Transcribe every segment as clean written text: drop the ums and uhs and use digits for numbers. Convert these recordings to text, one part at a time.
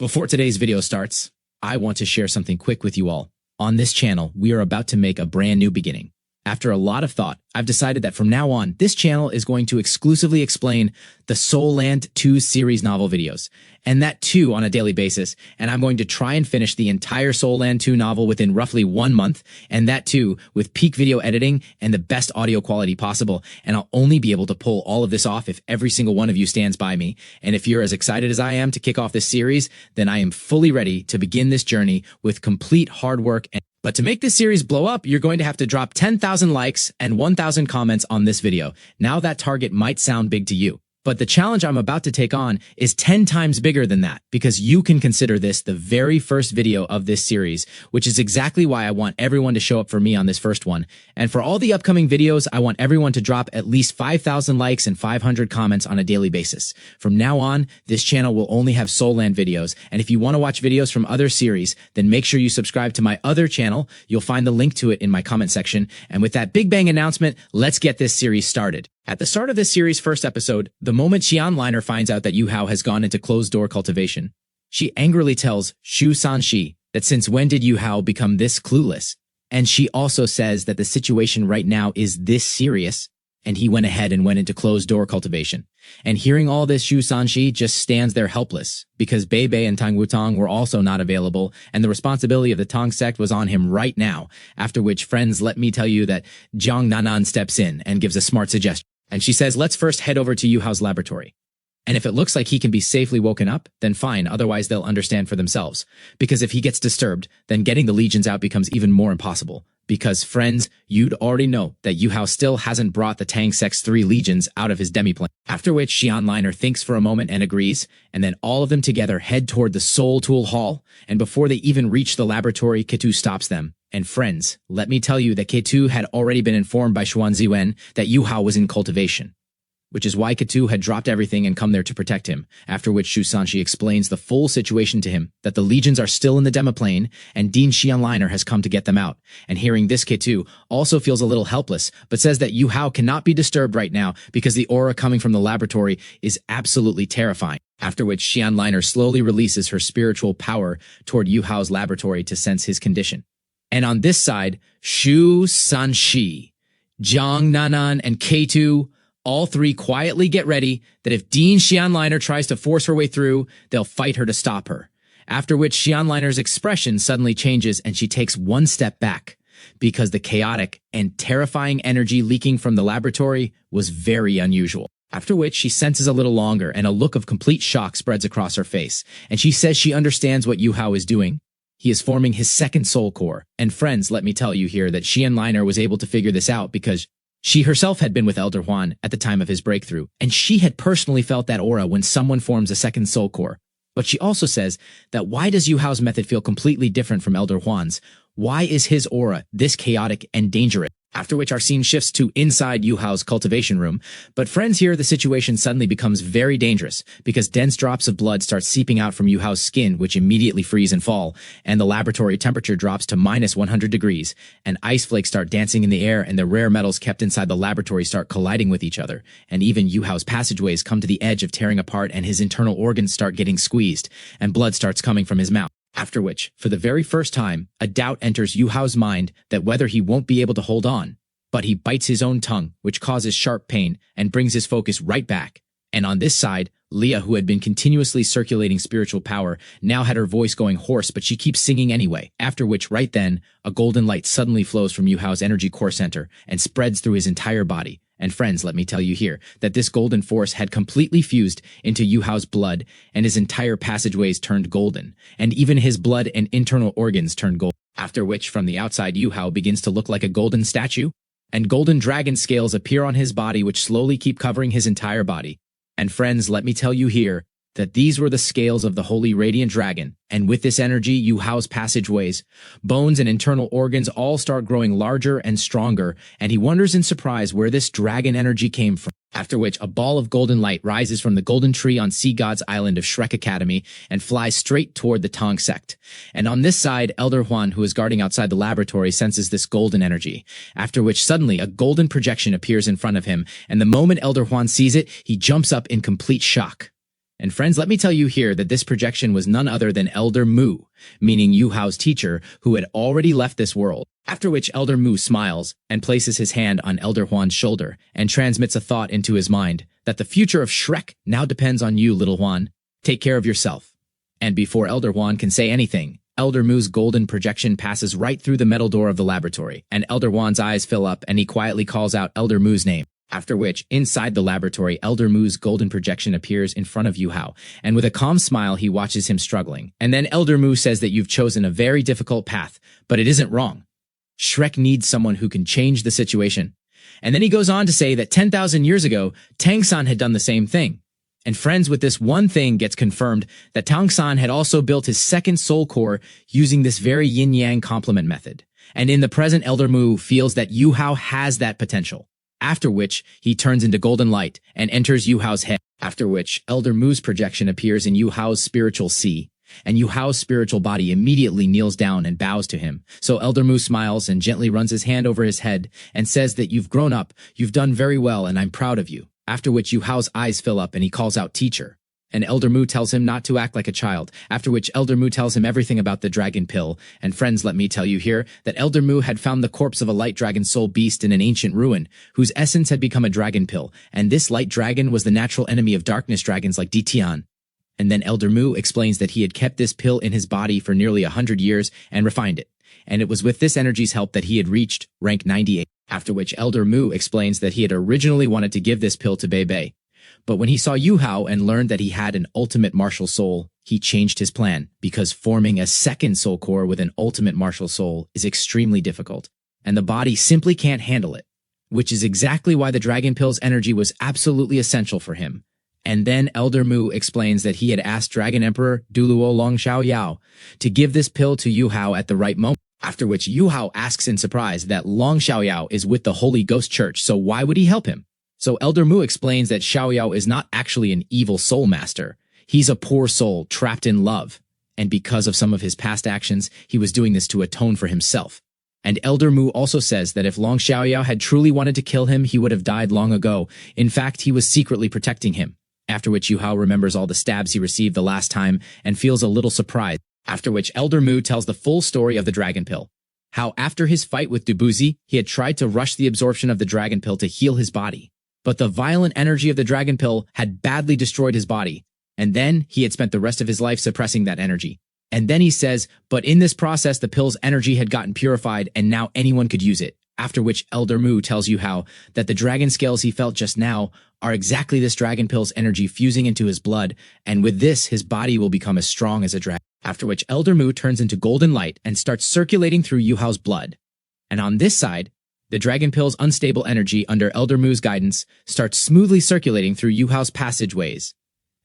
Before today's video starts, I want to share something quick with you all. On this channel, we are about to make a brand new beginning. After a lot of thought, I've decided that from now on, this channel is going to exclusively explain the Soul Land 2 series novel videos, and that too on a daily basis, and I'm going to try and finish the entire Soul Land 2 novel within roughly 1 month, and that too with peak video editing and the best audio quality possible, and I'll only be able to pull all of this off if every single one of you stands by me, and if you're as excited as I am to kick off this series, then I am fully ready to begin this journey with complete hard work. But to make this series blow up, you're going to have to drop 10,000 likes and 1,000 comments on this video. Now that target might sound big to you, but the challenge I'm about to take on is 10 times bigger than that, because you can consider this the very first video of this series, which is exactly why I want everyone to show up for me on this first one. And for all the upcoming videos, I want everyone to drop at least 5,000 likes and 500 comments on a daily basis. From now on, this channel will only have Soul Land videos, and if you want to watch videos from other series, then make sure you subscribe to my other channel. You'll find the link to it in my comment section. And with that big bang announcement, let's get this series started. At the start of this series' first episode, the moment Xianliner finds out that Yuhao has gone into closed-door cultivation, she angrily tells Shu Sanxi that since when did Yuhao become this clueless? And she also says that the situation right now is this serious, and he went ahead and went into closed-door cultivation. And hearing all this, Shu Sanxi just stands there helpless, because Bei and Tang Wutang were also not available, and the responsibility of the Tang sect was on him right now, after which, friends, let me tell you that Jiang Nanan steps in and gives a smart suggestion. And she says, let's first head over to Yuhao's laboratory. And if it looks like he can be safely woken up, then fine, otherwise they'll understand for themselves. Because if he gets disturbed, then getting the legions out becomes even more impossible. Because, friends, you'd already know that Yuhao still hasn't brought the Tang sect's 3 legions out of his demiplane. After which, Xianliner thinks for a moment and agrees, and then all of them together head toward the Soul Tool Hall, and before they even reach the laboratory, Kytto stops them. And friends, let me tell you that Kytto had already been informed by Xuan Ziwen that Yuhao was in cultivation, which is why Kytto had dropped everything and come there to protect him, after which Shu Sanxi explains the full situation to him, that the legions are still in the demiplane, and Dean Xianliner has come to get them out. And hearing this, Kytto also feels a little helpless, but says that Yuhao cannot be disturbed right now because the aura coming from the laboratory is absolutely terrifying. After which Xianliner slowly releases her spiritual power toward Yuhao's laboratory to sense his condition. And on this side, Shu Sanxi, Jiang Nanan, and Kytto, all 3 quietly get ready that if Dean Xianliner tries to force her way through, they'll fight her to stop her. After which Xianliner's expression suddenly changes and she takes 1 step back, because the chaotic and terrifying energy leaking from the laboratory was very unusual. After which she senses a little longer and a look of complete shock spreads across her face, and she says she understands what Yuhao is doing. He is forming his 2nd soul core. And friends, let me tell you here that Xianliner was able to figure this out because she herself had been with Elder Huan at the time of his breakthrough, and she had personally felt that aura when someone forms a 2nd soul core. But she also says that why does Yuhao's method feel completely different from Elder Huan's? Why is his aura this chaotic and dangerous? After which our scene shifts to inside Yuhao's cultivation room. But friends, here the situation suddenly becomes very dangerous because dense drops of blood start seeping out from Yuhao's skin, which immediately freeze and fall, and the laboratory temperature drops to minus 100 degrees, and ice flakes start dancing in the air, and the rare metals kept inside the laboratory start colliding with each other, and even Yuhao's passageways come to the edge of tearing apart, and his internal organs start getting squeezed, and blood starts coming from his mouth. After which, for the very first time, a doubt enters Yuhao's mind that whether he won't be able to hold on, but he bites his own tongue, which causes sharp pain and brings his focus right back. And on this side, Leah, who had been continuously circulating spiritual power, now had her voice going hoarse, but she keeps singing anyway. After which, right then, a golden light suddenly flows from Yuhao's energy core center and spreads through his entire body. And friends, let me tell you here that this golden force had completely fused into Yuhao's blood, and his entire passageways turned golden, and even his blood and internal organs turned gold. After which, from the outside, Yuhao begins to look like a golden statue, and golden dragon scales appear on his body, which slowly keep covering his entire body. And friends, let me tell you here that these were the scales of the Holy Radiant Dragon, and with this energy, Yuhao's passageways, bones and internal organs all start growing larger and stronger, and he wonders in surprise where this dragon energy came from. After which, a ball of golden light rises from the golden tree on Sea God's island of Shrek Academy and flies straight toward the Tang sect. And on this side, Elder Huan, who is guarding outside the laboratory, senses this golden energy. After which, suddenly, a golden projection appears in front of him, and the moment Elder Huan sees it, he jumps up in complete shock. And friends, let me tell you here that this projection was none other than Elder Mu, meaning Yuhao's teacher, who had already left this world. After which Elder Mu smiles and places his hand on Elder Huan's shoulder and transmits a thought into his mind that the future of Shrek now depends on you, little Huan. Take care of yourself. And before Elder Huan can say anything, Elder Mu's golden projection passes right through the metal door of the laboratory, and Elder Huan's eyes fill up and he quietly calls out Elder Mu's name. After which, inside the laboratory, Elder Mu's golden projection appears in front of Yuhao, and with a calm smile, he watches him struggling. And then Elder Mu says that you've chosen a very difficult path, but it isn't wrong. Shrek needs someone who can change the situation. And then he goes on to say that 10,000 years ago, Tang-san had done the same thing. And friends, with this one thing gets confirmed that Tang-san had also built his second soul core using this very yin-yang complement method. And in the present, Elder Mu feels that Yuhao has that potential. After which, he turns into golden light and enters Yuhao's head. After which, Elder Mu's projection appears in Yuhao's spiritual sea, and Yuhao's spiritual body immediately kneels down and bows to him. So Elder Mu smiles and gently runs his hand over his head and says that you've grown up, you've done very well, and I'm proud of you. After which, Yuhao's eyes fill up and he calls out teacher. And Elder Mu tells him not to act like a child, after which Elder Mu tells him everything about the dragon pill. And friends, let me tell you here that Elder Mu had found the corpse of a light dragon soul beast in an ancient ruin, whose essence had become a dragon pill, and this light dragon was the natural enemy of darkness dragons like Ditian. And then Elder Mu explains that he had kept this pill in his body for nearly 100 years and refined it. And it was with this energy's help that he had reached rank 98. After which Elder Mu explains that he had originally wanted to give this pill to Bei. But when he saw Yuhao and learned that he had an ultimate martial soul, he changed his plan, because forming a second soul core with an ultimate martial soul is extremely difficult, and the body simply can't handle it, which is exactly why the dragon pill's energy was absolutely essential for him. And then Elder Mu explains that he had asked Dragon Emperor Douluo Long Xiaoyao to give this pill to Yuhao at the right moment. After which Yuhao asks in surprise that Long Xiaoyao is with the Holy Ghost Church, so why would he help him? So Elder Mu explains that Xiaoyao is not actually an evil soul master. He's a poor soul trapped in love. And because of some of his past actions, he was doing this to atone for himself. And Elder Mu also says that if Long Xiaoyao had truly wanted to kill him, he would have died long ago. In fact, he was secretly protecting him. After which Yuhao remembers all the stabs he received the last time and feels a little surprised. After which Elder Mu tells the full story of the dragon pill. How after his fight with Dubuzi, he had tried to rush the absorption of the dragon pill to heal his body. But the violent energy of the dragon pill had badly destroyed his body. And then he had spent the rest of his life suppressing that energy. And then he says, but in this process, the pill's energy had gotten purified and now anyone could use it. After which Elder Mu tells Yuhao that the dragon scales he felt just now are exactly this dragon pill's energy fusing into his blood, and with this, his body will become as strong as a dragon. After which Elder Mu turns into golden light and starts circulating through Yuhao's blood. And on this side, the dragon pill's unstable energy under Elder Mu's guidance starts smoothly circulating through Yuhao's passageways,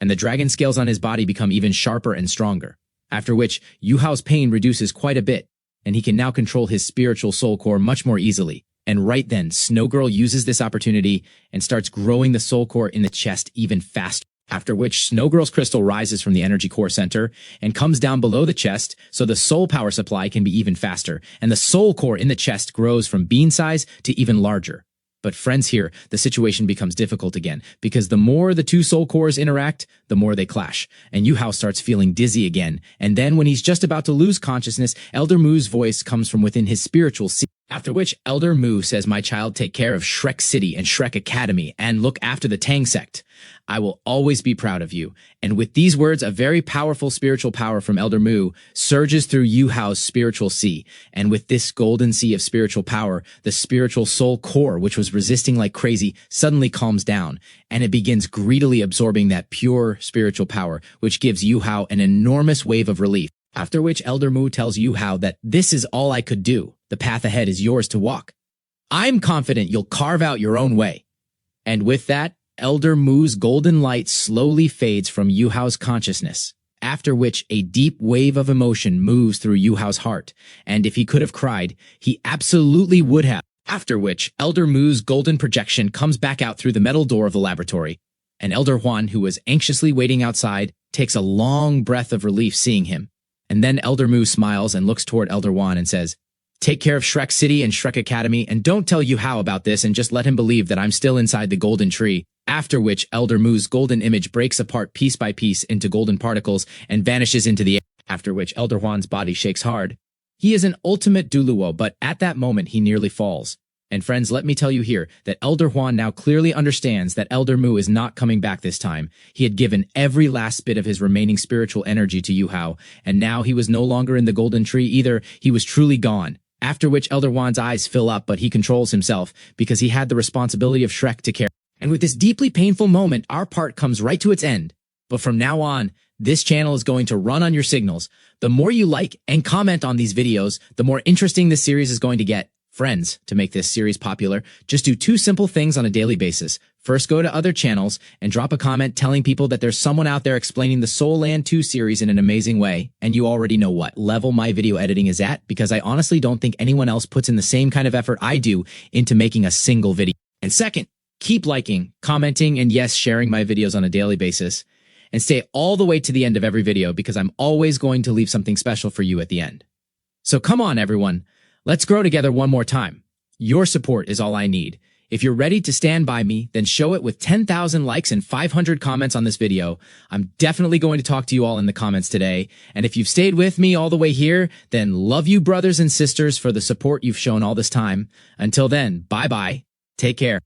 and the dragon scales on his body become even sharper and stronger. After which, Yuhao's pain reduces quite a bit, and he can now control his spiritual soul core much more easily. And right then, Snow Girl uses this opportunity and starts growing the soul core in the chest even faster. After which, Snow Girl's crystal rises from the energy core center and comes down below the chest so the soul power supply can be even faster, and the soul core in the chest grows from bean size to even larger. But friends, here, the situation becomes difficult again, because the more the two soul cores interact, the more they clash, and Yuhao starts feeling dizzy again, and then when he's just about to lose consciousness, Elder Mu's voice comes from within his spiritual sea. After which, Elder Mu says, my child, take care of Shrek City and Shrek Academy, and look after the Tang sect. I will always be proud of you. And with these words, a very powerful spiritual power from Elder Mu surges through Yuhao's spiritual sea. And with this golden sea of spiritual power, the spiritual soul core, which was resisting like crazy, suddenly calms down. And it begins greedily absorbing that pure spiritual power, which gives Yuhao an enormous wave of relief. After which Elder Mu tells Yuhao that this is all I could do. The path ahead is yours to walk. I'm confident you'll carve out your own way. And with that, Elder Mu's golden light slowly fades from Yuhao's consciousness, after which a deep wave of emotion moves through Yuhao's heart, and if he could have cried, he absolutely would have. After which, Elder Mu's golden projection comes back out through the metal door of the laboratory, and Elder Huan, who was anxiously waiting outside, takes a long breath of relief seeing him. And then Elder Mu smiles and looks toward Elder Huan and says, Take care of Shrek City and Shrek Academy, and don't tell Yuhao about this and just let him believe that I'm still inside the golden tree. After which, Elder Mu's golden image breaks apart piece by piece into golden particles and vanishes into the air. After which, Elder Juan's body shakes hard. He is an ultimate douluo, but at that moment he nearly falls. And friends, let me tell you here that Elder Juan now clearly understands that Elder Mu is not coming back this time. He had given every last bit of his remaining spiritual energy to Yuhao, and now he was no longer in the golden tree either. He was truly gone. After which Elder Juan's eyes fill up, but he controls himself because he had the responsibility of Shrek to care. And with this deeply painful moment, our part comes right to its end. But from now on, this channel is going to run on your signals. The more you like and comment on these videos, the more interesting this series is going to get. Friends, to make this series popular, just do two simple things on a daily basis. First, go to other channels and drop a comment telling people that there's someone out there explaining the Soul Land 2 series in an amazing way, and you already know what level my video editing is at, because I honestly don't think anyone else puts in the same kind of effort I do into making a single video. And second, keep liking, commenting, and yes, sharing my videos on a daily basis. And stay all the way to the end of every video because I'm always going to leave something special for you at the end. So come on, everyone. Let's grow together one more time. Your support is all I need. If you're ready to stand by me, then show it with 10,000 likes and 500 comments on this video. I'm definitely going to talk to you all in the comments today. And if you've stayed with me all the way here, then love you brothers and sisters for the support you've shown all this time. Until then, bye-bye. Take care.